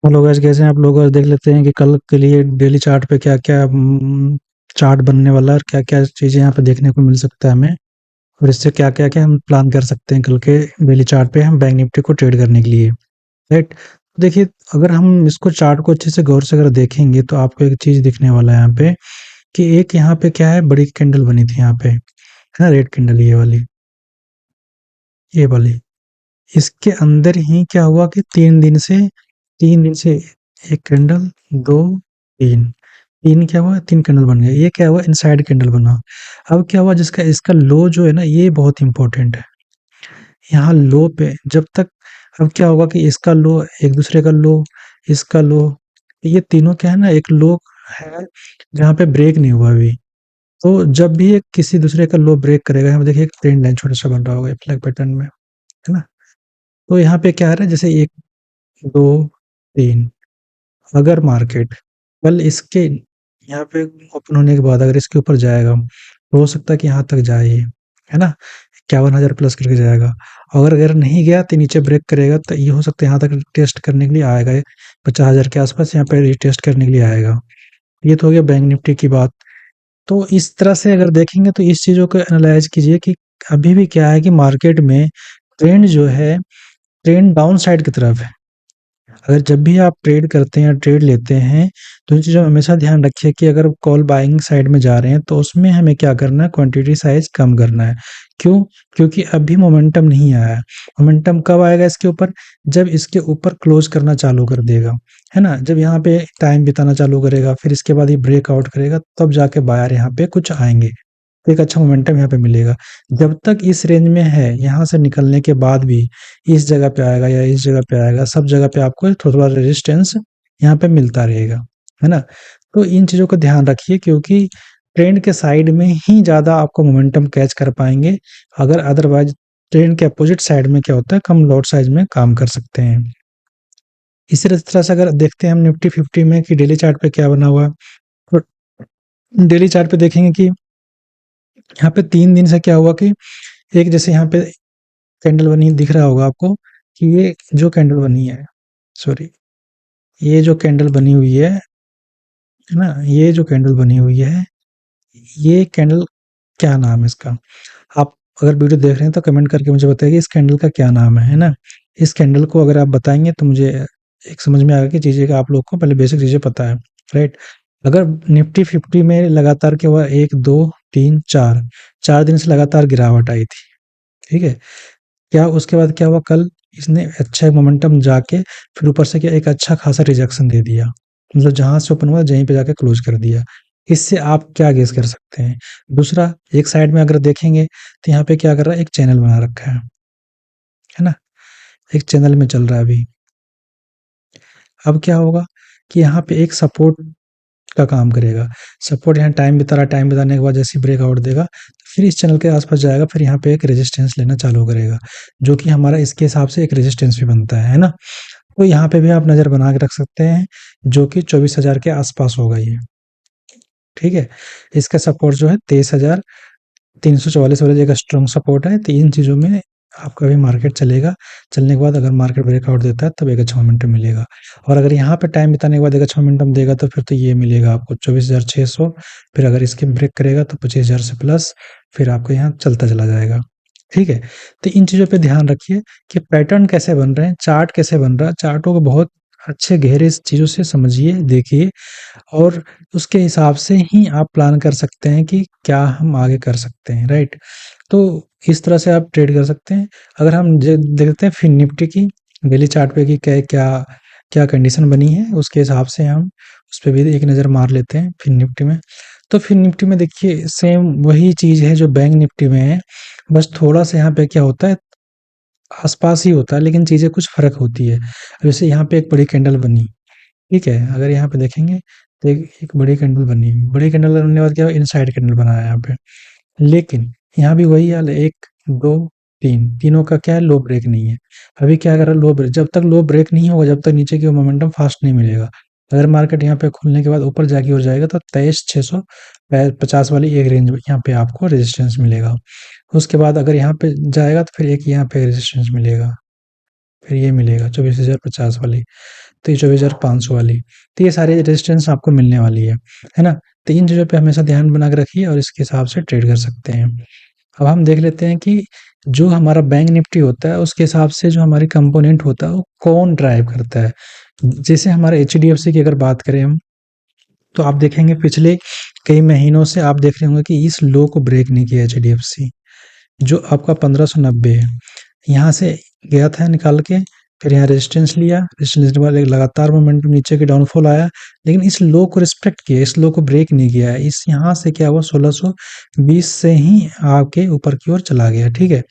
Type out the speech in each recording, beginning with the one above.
Hello guys, कैसे हैं आप लोग। आज देख लेते हैं कि कल के लिए डेली चार्ट पे क्या क्या चार्ट बनने वाला है और क्या क्या चीज़ें यहाँ पे देखने को मिल सकता है हमें। और इससे क्या क्या क्या हम प्लान कर सकते हैं कल के डेली चार्ट पे हम बैंक निफ्टी को ट्रेड करने के लिए। राइट। देखिए, अगर हम इसको चार्ट को अच्छे से गौर से अगर देखेंगे तो आपको एक चीज़ दिखने वाला है यहाँ पे कि एक यहाँ पे क्या है, बड़ी कैंडल बनी थी यहाँ पे, है ना, रेड कैंडल, ये वाली। इसके अंदर ही क्या हुआ कि 3 दिन से 1 कैंडल, 2, 3, 3 क्या हुआ, 3 कैंडल बन गए। ये क्या हुआ, इनसाइड कैंडल बना। अब क्या हुआ, जिसका इसका लो जो है ना, ये बहुत इंपॉर्टेंट है। यहाँ लो पे जब तक, अब क्या होगा कि इसका लो, एक दूसरे का लो, इसका लो, ये तीनों क्या है ना, एक लो है जहाँ पे ब्रेक नहीं हुआ अभी। तो जब भी एक किसी दूसरे का लो ब्रेक करेगा, यहाँ पे देखिए एक ट्रेंड लाइन छोटा सा बन रहा होगा फ्लैग पैटर्न में, है ना। तो यहाँ पे क्या आ रहा है, जैसे 1, 2, 3, अगर मार्केट कल इसके यहाँ पे ओपन होने के बाद अगर इसके ऊपर जाएगा, तो हो सकता है कि यहाँ तक जाए ये, है ना? 51,000 प्लस करके जाएगा। और अगर नहीं गया तो नीचे ब्रेक करेगा, तो ये हो सकता है यहाँ तक टेस्ट करने के लिए आएगा ये, 50,000 के आस-पास यहाँ पे रीटेस्ट करने के लिए आएगा। ये तो हो गया बैंक निफ्टी की बात। तो इस तरह से अगर देखेंगे तो इस चीज़ों को एनालाइज़ कीजिए कि अभी भी क्या है कि मार्केट में ट्रेंड जो है, ट्रेंड डाउन साइड की तरफ है। अगर जब भी आप ट्रेड करते हैं या ट्रेड लेते हैं, तो इन चीज़ों में हमेशा ध्यान रखिए कि अगर कॉल बाइंग साइड में जा रहे हैं, तो उसमें हमें क्या करना है, क्वांटिटी साइज़ कम करना है। क्यों? क्योंकि अभी मोमेंटम नहीं आया है। मोमेंटम कब आएगा इसके ऊपर? जब इसके ऊपर क्लोज़ करना चालू कर देगा, है ना? जब यहाँ पे टाइम बिताना चालू करेगा, फिर इसके बाद ये ब्रेकआउट करेगा, तब जाके बायर यहाँ पे कुछ आएँगे। तो एक अच्छा मोमेंटम यहाँ पे मिलेगा। जब तक इस रेंज में है, यहाँ से निकलने के बाद भी इस जगह पे आएगा या इस जगह पे आएगा, सब जगह पे आपको थोड़ा-थोड़ा रेजिस्टेंस यहाँ पे मिलता रहेगा, है ना? तो इन चीज़ों का ध्यान रखिए, क्योंकि ट्रेंड के साइड में ही ज़्यादा आपको मोमेंटम कैच कर पाएँगे। अगर अदरवाइज़ ट्रेंड के अपोज़िट साइड में क्या होता है, कम लॉट साइज़ में काम कर सकते हैं। इसी तरह से अगर देखते हैं हम निफ्टी 50 में कि डेली चार्ट पे क्या बना हुआ है, तो डेली चार्ट पे देखेंगे कि यहाँ पे 3 दिन से क्या हुआ कि एक जैसे यहाँ पे कैंडल बनी दिख रहा होगा आपको कि ये जो कैंडल बनी है, सॉरी, ये जो कैंडल बनी हुई है ना? ये जो कैंडल बनी हुई है, ये कैंडल क्या नाम है इसका? आप अगर वीडियो देख रहे हैं तो कमेंट करके मुझे बताइए इस कैंडल का क्या नाम है ना? इस कैंडल को अगर आप बताएँगे तो मुझे एक समझ में आएगा कि चीज़ें का आप लोग को पहले बेसिक चीज़ें पता है, राइट? अगर निफ्टी 50 में लगातार क्या हुआ, 1, 2, 3, 4, 4 दिन से लगातार गिरावट आई थी, ठीक है? क्या उसके बाद क्या हुआ, कल इसने अच्छा मोमेंटम जाके फिर ऊपर से क्या एक अच्छा खासा रिजेक्शन दे दिया। मतलब जहाँ से ओपन हुआ यहीं पे जाके क्लोज़ कर दिया। इससे आप क्या गेस कर सकते हैं? दूसरा, एक साइड में अगर देखेंगे तो यहाँ पे क्या कर रहा है, एक चैनल बना रखा है ना? एक चैनल में चल रहा है अभी। अब क्या होगा कि यहाँ पे एक सपोर्ट का काम करेगा। सपोर्ट यहाँ टाइम बिता रहा है, टाइम बिताने के बाद जैसे ही ब्रेकआउट देगा, तो फिर इस चैनल के आस-पास जाएगा, फिर यहाँ पे एक रेजिस्टेंस लेना चालू करेगा, जो कि हमारा इसके हिसाब से एक रेजिस्टेंस भी बनता है ना? तो यहाँ पे भी आप नज़र बना के रख सकते हैं, जो कि 24,000 के आस-पास होगा ये, ठीक है? इसका सपोर्ट जो है 23,344 वाला जगह स्ट्रॉन्ग सपोर्ट है। तो इन चीज़ों में आपका भी मार्केट चलेगा। चलने के बाद अगर मार्केट ब्रेकआउट देता है तब एक अच्छा मोमेंटम मिलेगा। और अगर यहाँ पे टाइम बिताने के बाद एक अच्छा मोमेंटम देगा तो फिर तो ये मिलेगा आपको 24,600। फिर अगर इसके ब्रेक करेगा तो 25,000 से प्लस, फिर आपको यहाँ चलता चला जाएगा। ठीक है? तो इन चीज़ों पे ध्यान रखिए कि पैटर्न कैसे बन रहे हैं, चार्ट कैसे बन रहा है, चार्टों को बहुत अच्छे गहरे चीज़ों से समझिए, देखिए, और उसके हिसाब से ही आप प्लान कर सकते हैं कि क्या हम आगे कर सकते हैं, राइट? तो इस तरह से आप ट्रेड कर सकते हैं। अगर हम देखते हैं फिर निफ्टी की डेली चार्ट पे कि क्या क्या क्या कंडीशन बनी है, उसके हिसाब से हम उस पे भी एक नज़र मार लेते हैं फिर निफ्टी में। तो फिर निफ्टी में देखिए सेम वही चीज़ है जो बैंक निफ्टी में है, बस थोड़ा-सा यहाँ पे क्या होता है, आस-पास ही होता है, लेकिन चीज़ें कुछ फ़र्क होती है। जैसे यहाँ पे एक बड़ी कैंडल बनी, ठीक है? अगर यहाँ पे देखेंगे तो एक एक बड़ी कैंडल बनी, बड़ी कैंडल बनने के बाद क्या हुआ, इनसाइड कैंडल बना है यहाँ पे। लेकिन यहाँ भी वही हाल है, 1, 2, 3, तीनों का क्या है, लो ब्रेक नहीं है। अभी क्या कर रहा है, लो ब्रेक, जब तक लो ब्रेक नहीं होगा, जब तक नीचे की ओर मोमेंटम फास्ट नहीं मिलेगा। अगर मार्केट यहाँ पे खुलने के बाद ऊपर जाके और जाएगा तो 23,600 50 वाली एक रेंज यहाँ पे आपको रेजिस्टेंस मिलेगा। उसके बाद अगर यहाँ पे जाएगा तो फिर एक यहाँ पे रेजिस्टेंस मिलेगा। फिर ये मिलेगा 24,050 वाली, तो ये 24,500 वाली, तो ये सारी रेजिस्टेंस आपको मिलने वाली है ना? तो इन चीज़ों पे हमेशा ध्यान बना के रखिए और इसके हिसाब से ट्रेड कर सकते हैं। अब हम देख लेते हैं कि जो हमारा बैंक निफ्टी होता है, उसके हिसाब से जो हमारी कंपोनेंट होता है, वो कौन ड्राइव करता है। जैसे हमारे एचडीएफसी की अगर बात करें हम, तो आप देखेंगे पिछले कई महीनों से आप देख रहे होंगे कि इस लो को ब्रेक नहीं किया एचडीएफसी, जो आपका 1590 है। यहाँ से गया था निकाल के, फिर यहाँ रेजिस्टेंस लिया, रेजिस्टेंस के बाद एक लगातार मोमेंटम नीचे की डाउनफॉल आया, लेकिन इस लो को रिस्पेक्ट किया, इस लो को ब्रेक नहीं किया है। इस यहाँ से क्या हुआ, 1620 से ही आके ऊपर की ओर चला गया, ठीक है।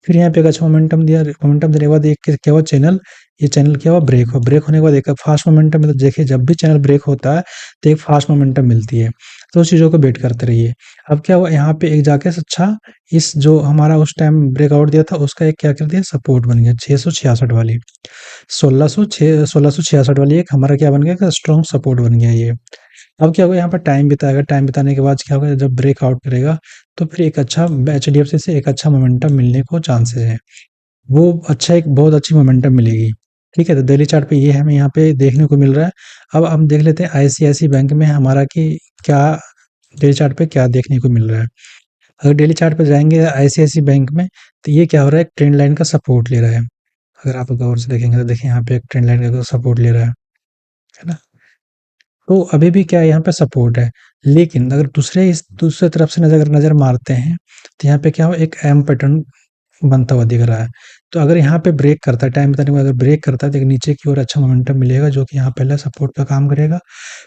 फिर यहाँ पे एक अच्छा मोमेंटम दिया, मोमेंटम देने के बाद एक क्या हुआ, चैनल, ये चैनल क्या हुआ, ब्रेक होने के बाद एक फास्ट मोमेंटम में, तो देखिए जब भी चैनल ब्रेक होता है तो एक फास्ट मोमेंटम मिलती है, तो उस चीज़ों को वेट करते रहिए। अब क्या हुआ, यहाँ पे एक जाके अच्छा, इस जो हमारा उस टाइम ब्रेकआउट दिया था, उसका एक क्या कर दिया, सपोर्ट बन गया 666 वाली, 1666 वाली एक हमारा क्या बन गया, स्ट्रॉन्ग सपोर्ट बन गया ये। अब क्या होगा, यहाँ पर टाइम बिताएगा, टाइम बिताने के बाद क्या होगा, जब ब्रेकआउट करेगा तो फिर एक अच्छा एचडीएफसी से एक अच्छा मोमेंटम मिलने को चांसेस है, वो अच्छा, एक बहुत अच्छी मोमेंटम मिलेगी, ठीक है। तो डेली चार्ट पे ये हमें यहाँ पे देखने को मिल रहा है। अब हम देख लेते हैं आईसीआईसी बैंक में हमारा कि क्या डेली चार्ट पे क्या देखने को मिल रहा है। अगर डेली चार्ट पे जाएंगे आईसीआईसी बैंक में, तो ये क्या हो रहा है, एक ट्रेंड लाइन का सपोर्ट ले रहा है। अगर आप गौर से देखेंगे तो देखिए यहाँ पे एक ट्रेंड लाइन का सपोर्ट ले रहा है ना? तो अभी भी क्या है, यहाँ पे सपोर्ट है, लेकिन अगर दूसरे तरफ से नजर नजर मारते हैं, तो यहाँ पे क्या हो, एक एम पैटर्न बनता हुआ दिख रहा है। तो अगर यहाँ पे ब्रेक करता है, टाइम बताने के बाद अगर ब्रेक करता है, तो एक नीचे की ओर अच्छा मोमेंटम मिलेगा, जो कि यहाँ पहला सपोर्ट का काम करेगा,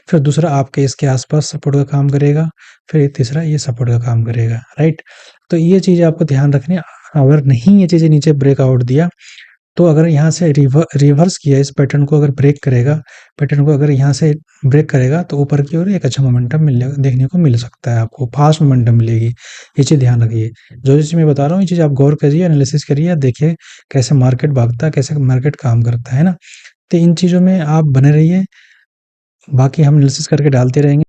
फिर दूसरा आपके इसके आसपास सपोर्ट का काम करेगा, फिर तीसरा ये सपोर्ट का काम करेगा, राइट। तो ये चीज़ें आपको ध्यान रखनी है। अगर नहीं ये चीज़ें नीचे ब्रेकआउट दिया, तो अगर यहाँ से रिवर्स किया, इस पैटर्न को अगर ब्रेक करेगा, पैटर्न को अगर यहाँ से ब्रेक करेगा, तो ऊपर की ओर एक अच्छा मोमेंटम मिलने देखने को मिल सकता है, आपको फास्ट मोमेंटम मिलेगी। ये चीज़ ध्यान रखिए, जो चीज़ मैं बता रहा हूँ ये चीज़ आप गौर करिए, एनालिसिस करिए, देखिए कैसे मार्केट भागता है, कैसे मार्केट काम करता है ना। तो इन चीज़ों में आप बने रहिए, बाकी हम एनालिसिस करके डालते रहेंगे।